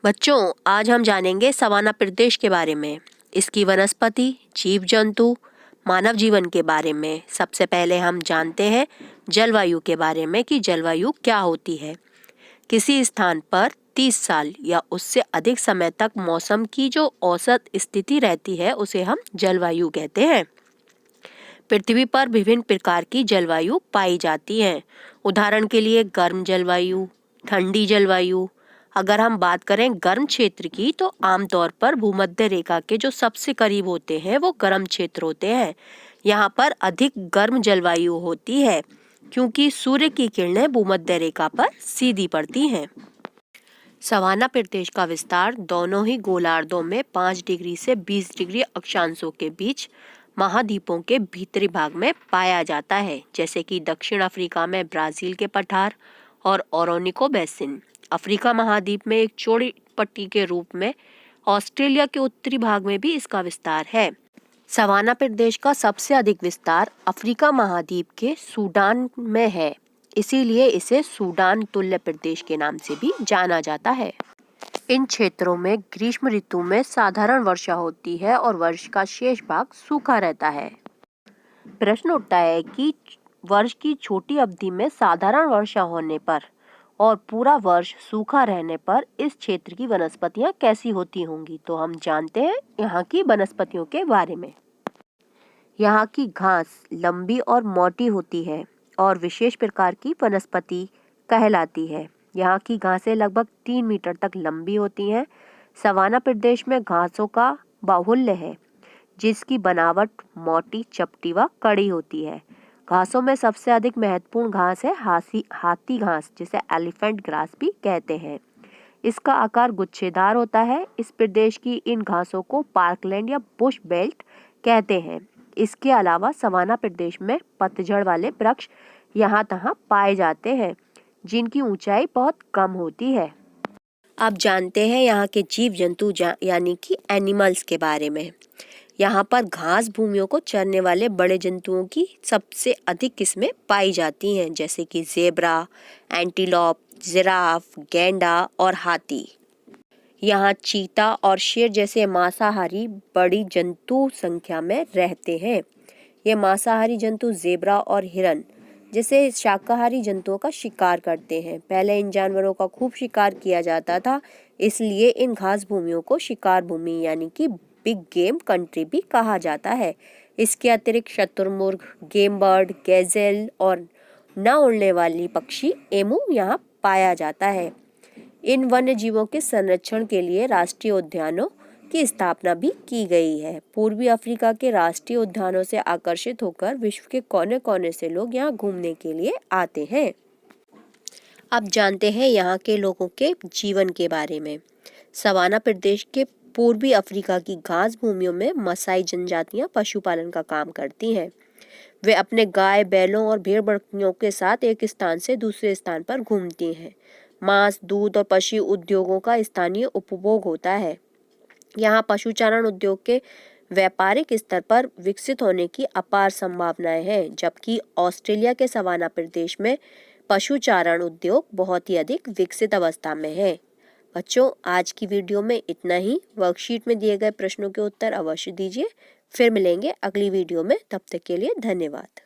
बच्चों, आज हम जानेंगे सवाना प्रदेश के बारे में, इसकी वनस्पति, जीव जंतु, मानव जीवन के बारे में। सबसे पहले हम जानते हैं जलवायु के बारे में कि जलवायु क्या होती है। किसी स्थान पर 30 साल या उससे अधिक समय तक मौसम की जो औसत स्थिति रहती है उसे हम जलवायु कहते हैं। पृथ्वी पर विभिन्न प्रकार की जलवायु पाई जाती है। उदाहरण के लिए गर्म जलवायु, ठंडी जलवायु। अगर हम बात करें गर्म क्षेत्र की तो आमतौर पर भूमध्य रेखा के जो सबसे करीब होते हैं वो गर्म क्षेत्र होते हैं। यहाँ पर अधिक गर्म जलवायु होती है क्योंकि सूर्य की किरणें भूमध्य रेखा पर सीधी पड़ती हैं। सवाना प्रदेश का विस्तार दोनों ही गोलार्धों में 5 डिग्री से 20 डिग्री अक्षांशों के बीच महाद्वीपों के भीतरी भाग में पाया जाता है, जैसे कि दक्षिण अफ्रीका में ब्राजील के पठार और ओरोनिको बेसिन। अफ्रीका महाद्वीप में एक चौड़ी पट्टी के रूप में ऑस्ट्रेलिया के उत्तरी भाग में भी इसका विस्तार है। सवाना प्रदेश का सबसे अधिक विस्तार अफ्रीका महाद्वीप के सूडान में है, इसीलिए इसे सूडान तुल्य प्रदेश के नाम से भी जाना जाता है। इन क्षेत्रों में ग्रीष्म ऋतु में साधारण वर्षा होती है और वर्ष का शेष भाग सूखा रहता है। प्रश्न उठता है कि वर्ष की छोटी अवधि में साधारण वर्षा होने पर और पूरा वर्ष सूखा रहने पर इस क्षेत्र की वनस्पतियां कैसी होती होंगी। तो हम जानते हैं यहाँ की वनस्पतियों के बारे में। यहाँ की घास लंबी और मोटी होती है और विशेष प्रकार की वनस्पति कहलाती है। यहाँ की घासें लगभग 3 मीटर तक लंबी होती हैं। सवाना प्रदेश में घासों का बाहुल्य है, जिसकी बनावट मोटी, चपटी व कड़ी होती है। घासों में सबसे अधिक महत्वपूर्ण घास है हाथी घास, जिसे एलिफेंट ग्रास भी कहते हैं। इसका आकार गुच्छेदार होता है। इस प्रदेश की इन घासों को पार्कलैंड या बुश बेल्ट कहते हैं। इसके अलावा सवाना प्रदेश में पतझड़ वाले वृक्ष यहाँ तहाँ पाए जाते हैं, जिनकी ऊंचाई बहुत कम होती है। अब जानते हैं यहाँ के जीव जंतु यानी कि एनिमल्स के बारे में। यहाँ पर घास भूमियों को चरने वाले बड़े जंतुओं की सबसे अधिक किस्में पाई जाती हैं, जैसे कि जेब्रा, एंटीलोप, जिराफ, गैंडा और हाथी। यहाँ चीता और शेर जैसे मांसाहारी बड़ी जंतु संख्या में रहते हैं। ये मांसाहारी जंतु जेब्रा और हिरन जैसे शाकाहारी जंतुओं का शिकार करते हैं। पहले इन जानवरों का खूब शिकार किया जाता था, इसलिए इन घास भूमियों को शिकार भूमि यानी कि बिग गेम कंट्री भी कहा जाता है। इसके अतिरिक्त शतुरमुर्ग, गेम बर्ड, गैजेल और न उड़ने वाली पक्षी एमू यहाँ पाया जाता है। इन वन्य जीवों के संरक्षण के लिए राष्ट्रीय उद्यानों की स्थापना भी की गई है। पूर्वी अफ्रीका के राष्ट्रीय उद्यानों से आकर्षित होकर विश्व के कोने कोने से लोग यहाँ घूमने के लिए आते हैं। अब जानते हैं यहाँ के लोगों के जीवन के बारे में। सवाना प्रदेश के पूर्वी अफ्रीका की घास भूमियों में मसाई जनजातियाँ पशुपालन का काम करती हैं। वे अपने गाय, बैलों और भेड़ बकरियों के साथ एक स्थान से दूसरे स्थान पर घूमती हैं। मांस, दूध और पशु उद्योगों का स्थानीय उपभोग होता है। यहाँ पशुचारण उद्योग के व्यापारिक स्तर पर विकसित होने की अपार संभावनाएं हैं, जबकि ऑस्ट्रेलिया के सवाना प्रदेश में पशुचारण उद्योग बहुत ही अधिक विकसित अवस्था में है। बच्चों, आज की वीडियो में इतना ही। वर्कशीट में दिए गए प्रश्नों के उत्तर अवश्य दीजिए। फिर मिलेंगे अगली वीडियो में, तब तक के लिए धन्यवाद।